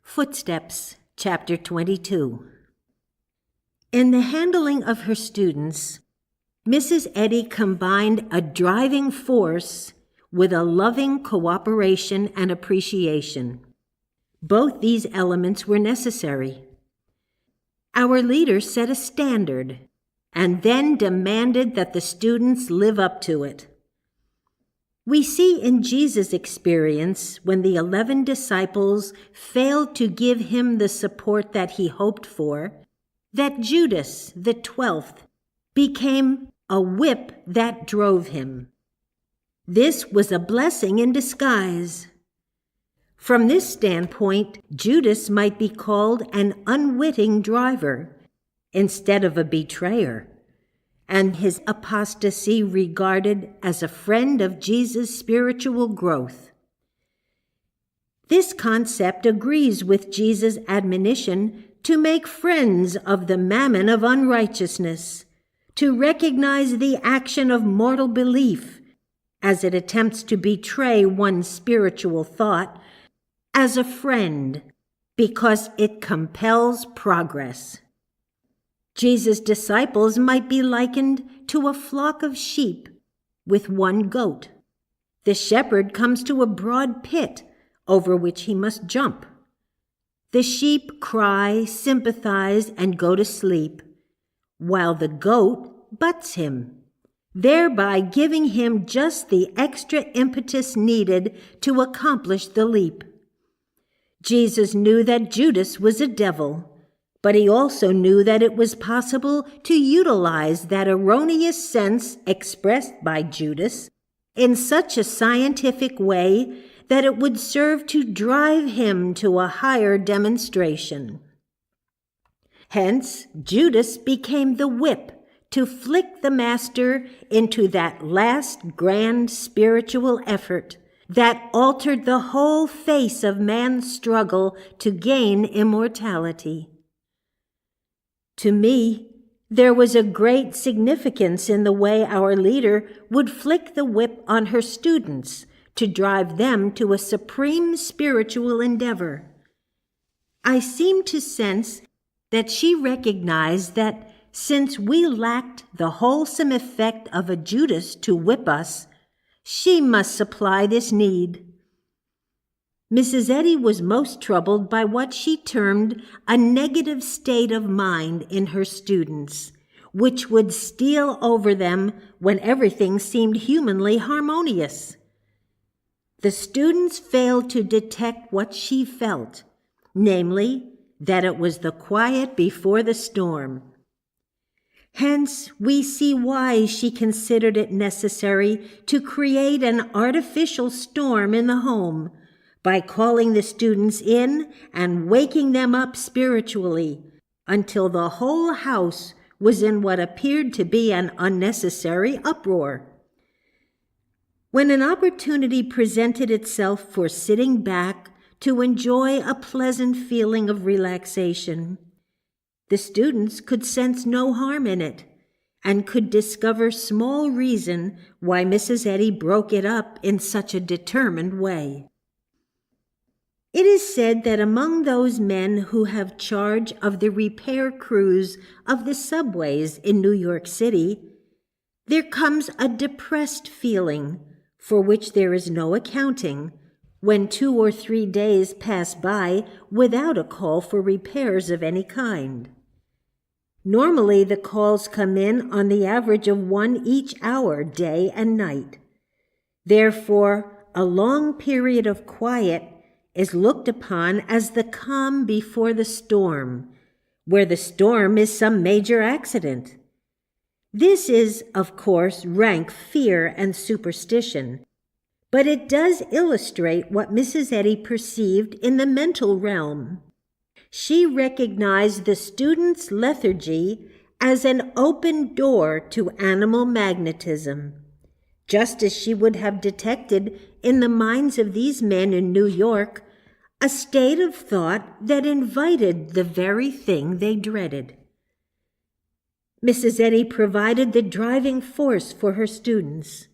Footsteps, Chapter 22. In the handling of her students, Mrs. Eddy combined a driving force with a loving cooperation and appreciation. Both these elements were necessary. Our leader set a standard and then demanded that the students live up to it. We see in Jesus' experience, when the 11 disciples failed to give him the support that he hoped for, that Judas, the 12th, became a whip that drove him. This was a blessing in disguise. From this standpoint, Judas might be called an unwitting driver instead of a betrayer, and his apostasy regarded as a friend of Jesus' spiritual growth. This concept agrees with Jesus' admonition to make friends of the mammon of unrighteousness, to recognize the action of mortal belief as it attempts to betray one's spiritual thought as a friend, because it compels progress. Jesus' disciples might be likened to a flock of sheep with one goat. The shepherd comes to a broad pit over which he must jump. The sheep cry, sympathize, and go to sleep, while the goat butts him, thereby giving him just the extra impetus needed to accomplish the leap. Jesus knew that Judas was a devil, but he also knew that it was possible to utilize that erroneous sense expressed by Judas in such a scientific way that it would serve to drive him to a higher demonstration. Hence, Judas became the whip to flick the master into that last grand spiritual effort that altered the whole face of man's struggle to gain immortality. To me, there was a great significance in the way our leader would flick the whip on her students to drive them to a supreme spiritual endeavor. I seem to sense that she recognized that since we lacked the wholesome effect of a Judas to whip us, she must supply this need. Mrs. Eddy was most troubled by what she termed a negative state of mind in her students, which would steal over them when everything seemed humanly harmonious. The students failed to detect what she felt, namely, that it was the quiet before the storm. Hence, we see why she considered it necessary to create an artificial storm in the home by calling the students in and waking them up spiritually until the whole house was in what appeared to be an unnecessary uproar. When an opportunity presented itself for sitting back to enjoy a pleasant feeling of relaxation, the students could sense no harm in it and could discover small reason why Mrs. Eddy broke it up in such a determined way. It is said that among those men who have charge of the repair crews of the subways in New York City, there comes a depressed feeling for which there is no accounting when 2 or 3 days pass by without a call for repairs of any kind. Normally, the calls come in on the average of 1 each hour, day and night. Therefore, a long period of quiet is looked upon as the calm before the storm, where the storm is some major accident. This is, of course, rank fear and superstition, but it does illustrate what Mrs. Eddy perceived in the mental realm. She recognized the students' lethargy as an open door to animal magnetism, just as she would have detected in the minds of these men in New York a state of thought that invited the very thing they dreaded. Mrs. Eddy provided the driving force for her students.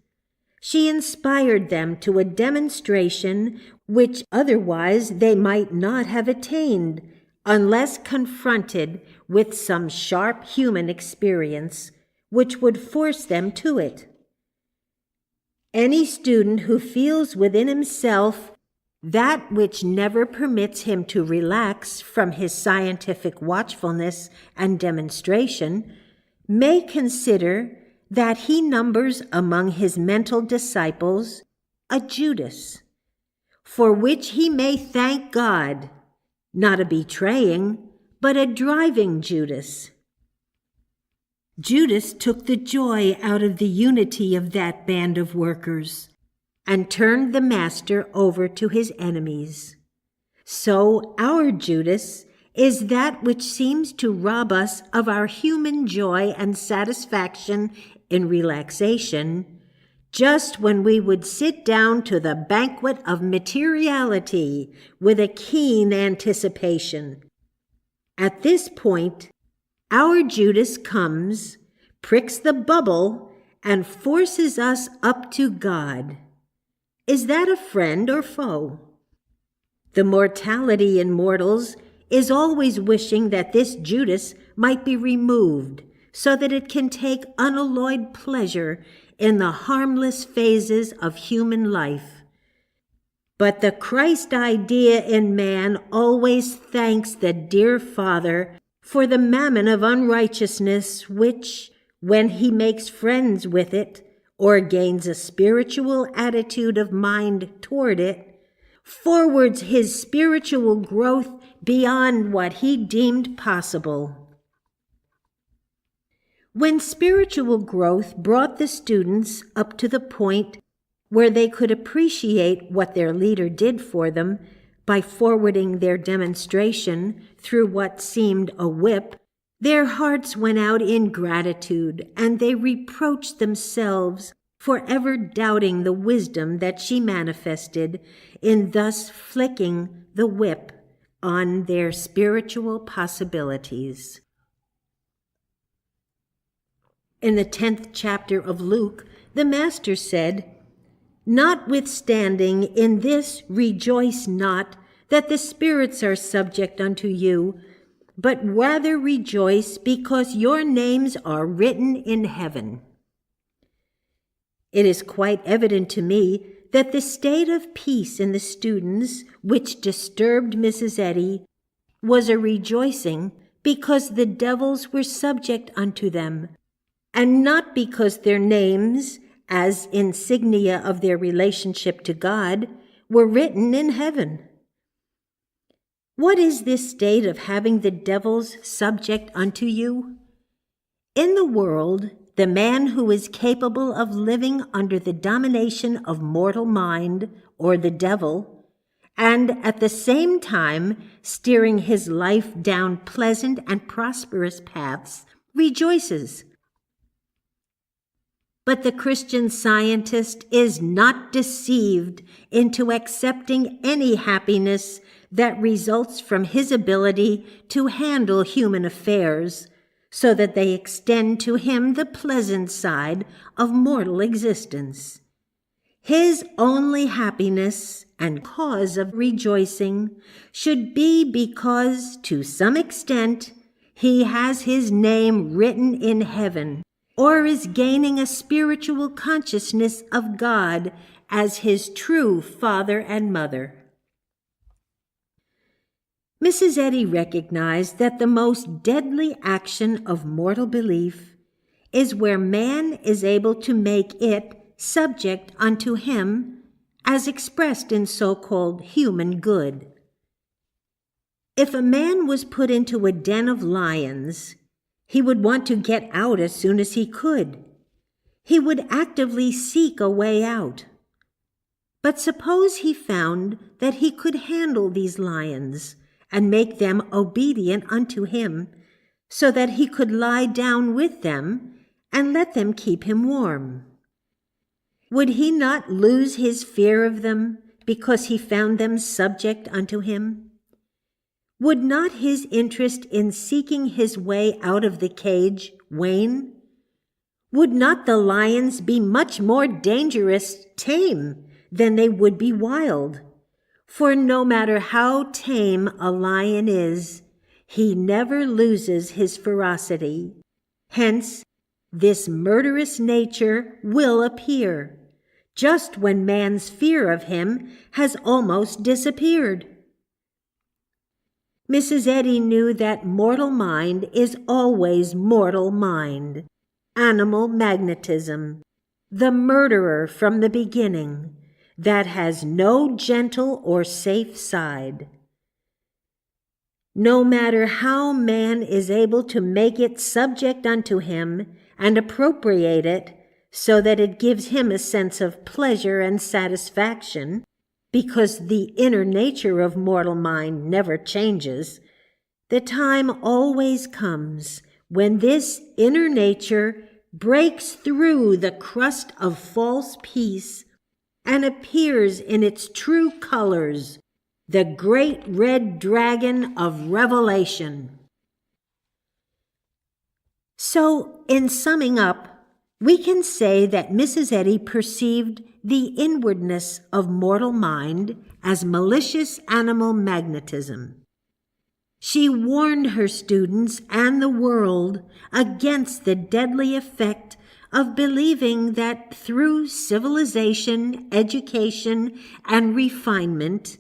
She inspired them to a demonstration which otherwise they might not have attained unless confronted with some sharp human experience which would force them to it. Any student who feels within himself that which never permits him to relax from his scientific watchfulness and demonstration may consider that he numbers among his mental disciples a Judas, for which he may thank God, not a betraying, but a driving Judas. Judas took the joy out of the unity of that band of workers and turned the master over to his enemies. So our Judas is that which seems to rob us of our human joy and satisfaction in relaxation, just when we would sit down to the banquet of materiality with a keen anticipation. At this point, our Judas comes, pricks the bubble, and forces us up to God. Is that a friend or foe? The mortality in mortals is always wishing that this Judas might be removed so that it can take unalloyed pleasure in the harmless phases of human life. But the Christ idea in man always thanks the dear Father for the mammon of unrighteousness which, when he makes friends with it or gains a spiritual attitude of mind toward it, forwards his spiritual growth beyond what he deemed possible. When spiritual growth brought the students up to the point where they could appreciate what their leader did for them by forwarding their demonstration through what seemed a whip, their hearts went out in gratitude, and they reproached themselves for ever doubting the wisdom that she manifested in thus flicking the whip on their spiritual possibilities. In the 10th chapter of Luke, the Master said, "Notwithstanding in this rejoice not that the spirits are subject unto you, but rather rejoice because your names are written in heaven." It is quite evident to me that the state of peace in the students which disturbed Mrs. Eddy was a rejoicing because the devils were subject unto them, and not because their names, as insignia of their relationship to God, were written in heaven. What is this state of having the devils subject unto you? In the world, the man who is capable of living under the domination of mortal mind, or the devil, and at the same time steering his life down pleasant and prosperous paths, rejoices. But the Christian Scientist is not deceived into accepting any happiness that results from his ability to handle human affairs, so that they extend to him the pleasant side of mortal existence. His only happiness and cause of rejoicing should be because, to some extent, he has his name written in heaven, or is gaining a spiritual consciousness of God as his true father and mother. Mrs. Eddy recognized that the most deadly action of mortal belief is where man is able to make it subject unto him as expressed in so-called human good. If a man was put into a den of lions, he would want to get out as soon as he could. He would actively seek a way out. But suppose he found that he could handle these lions and make them obedient unto him, so that he could lie down with them and let them keep him warm. Would he not lose his fear of them because he found them subject unto him? Would not his interest in seeking his way out of the cage wane? Would not the lions be much more dangerous tame than they would be wild? For no matter how tame a lion is, he never loses his ferocity. Hence, this murderous nature will appear, just when man's fear of him has almost disappeared. Mrs. Eddy knew that mortal mind is always mortal mind, animal magnetism, the murderer from the beginning, that has no gentle or safe side. No matter how man is able to make it subject unto him and appropriate it so that it gives him a sense of pleasure and satisfaction, because the inner nature of mortal mind never changes, the time always comes when this inner nature breaks through the crust of false peace and appears in its true colors, the great red dragon of Revelation. So, in summing up, we can say that Mrs. Eddy perceived the inwardness of mortal mind as malicious animal magnetism. She warned her students and the world against the deadly effect of believing that through civilization, education, and refinement,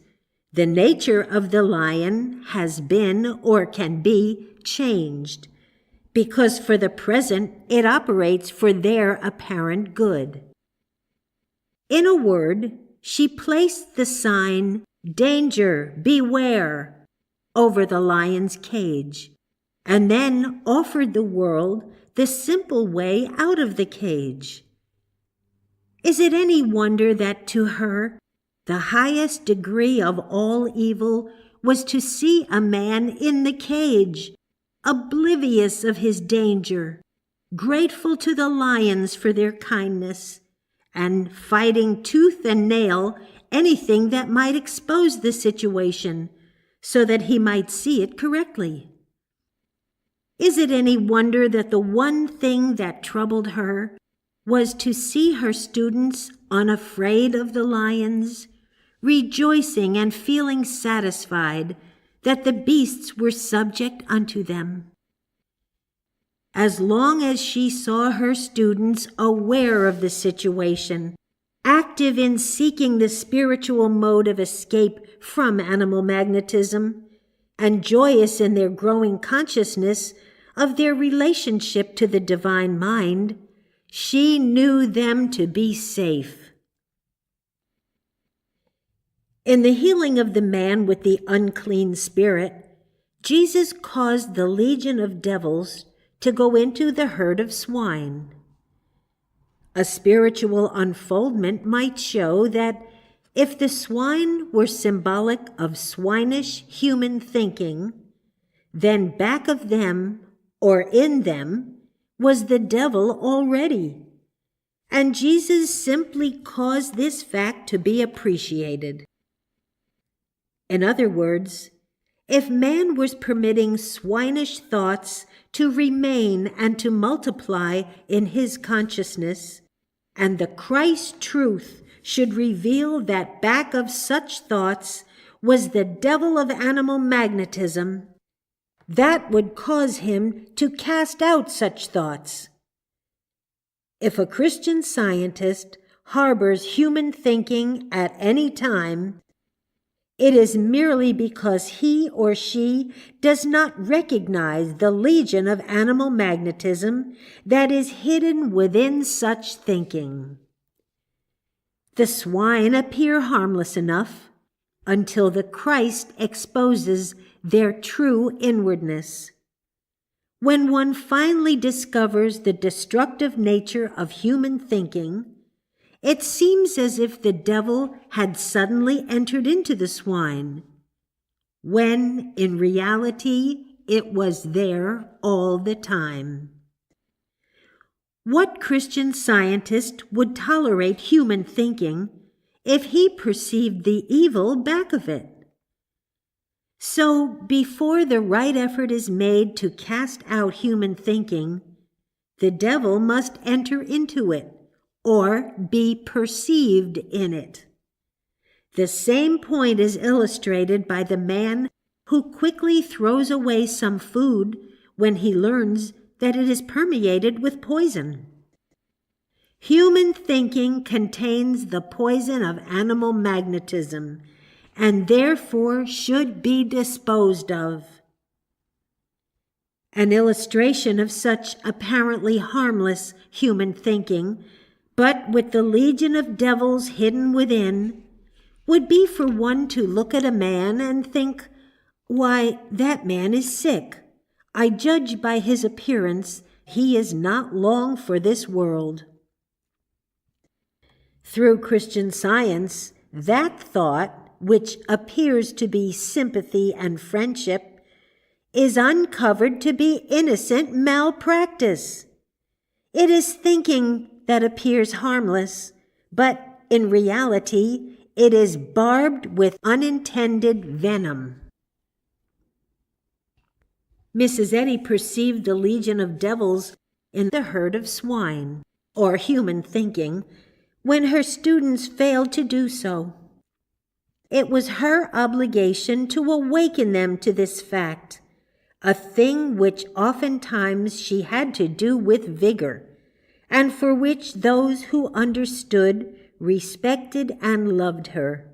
the nature of the lion has been or can be changed, because for the present it operates for their apparent good. In a word, she placed the sign, "Danger, beware," over the lion's cage, and then offered the world the simple way out of the cage. Is it any wonder that to her, the highest degree of all evil was to see a man in the cage, oblivious of his danger, grateful to the lions for their kindness, and fighting tooth and nail anything that might expose the situation so that he might see it correctly? Is it any wonder that the one thing that troubled her was to see her students unafraid of the lions, rejoicing and feeling satisfied that the beasts were subject unto them? As long as she saw her students aware of the situation, active in seeking the spiritual mode of escape from animal magnetism, and joyous in their growing consciousness of their relationship to the divine mind, she knew them to be safe. In the healing of the man with the unclean spirit, Jesus caused the legion of devils to go into the herd of swine. A spiritual unfoldment might show that if the swine were symbolic of swinish human thinking, then back of them, or in them, was the devil already, and Jesus simply caused this fact to be appreciated. In other words, if man was permitting swinish thoughts to remain and to multiply in his consciousness, and the Christ truth should reveal that back of such thoughts was the devil of animal magnetism, that would cause him to cast out such thoughts. If a Christian Scientist harbors human thinking at any time, it is merely because he or she does not recognize the legion of animal magnetism that is hidden within such thinking. The swine appear harmless enough until the Christ exposes their true inwardness. When one finally discovers the destructive nature of human thinking, it seems as if the devil had suddenly entered into the swine, when in reality it was there all the time. What Christian Scientist would tolerate human thinking if he perceived the evil back of it? So, before the right effort is made to cast out human thinking, the devil must enter into it, or be perceived in it. The same point is illustrated by the man who quickly throws away some food when he learns that it is permeated with poison. Human thinking contains the poison of animal magnetism, and therefore should be disposed of. An illustration of such apparently harmless human thinking, but with the legion of devils hidden within, would be for one to look at a man and think, "Why, that man is sick. I judge by his appearance he is not long for this world." Through Christian Science, that thought, which appears to be sympathy and friendship, is uncovered to be innocent malpractice. It is thinking that appears harmless, but in reality it is barbed with unintended venom. Mrs. Eddy perceived the legion of devils in the herd of swine, or human thinking, when her students failed to do so. It was her obligation to awaken them to this fact, a thing which oftentimes she had to do with vigor, and for which those who understood respected and loved her.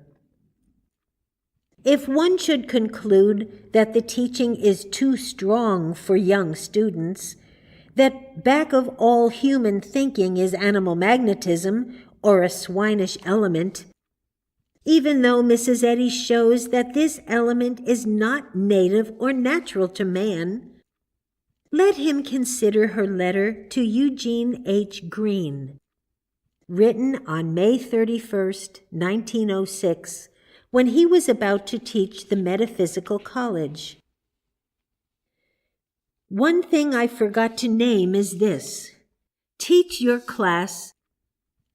If one should conclude that the teaching is too strong for young students, that back of all human thinking is animal magnetism or a swinish element, even though Mrs. Eddy shows that this element is not native or natural to man, let him consider her letter to Eugene H. Green, written on May 31st, 1906, when he was about to teach the Metaphysical College. One thing I forgot to name is this: teach your class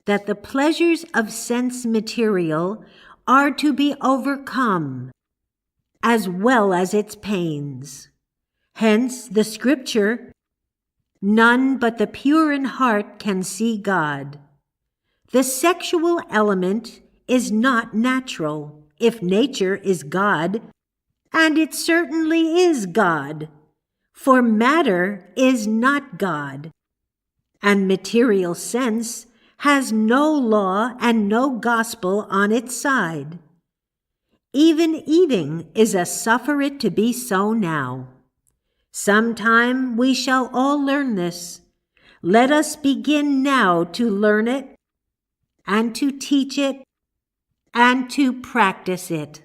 that the pleasures of sense material are to be overcome, as well as its pains. Hence the scripture, "None but the pure in heart can see God." The sexual element is not natural, if nature is God, and it certainly is God, for matter is not God, and material sense has no law and no gospel on its side. Even eating is a "suffer it to be so now." Sometime we shall all learn this. Let us begin now to learn it, and to teach it, and to practice it.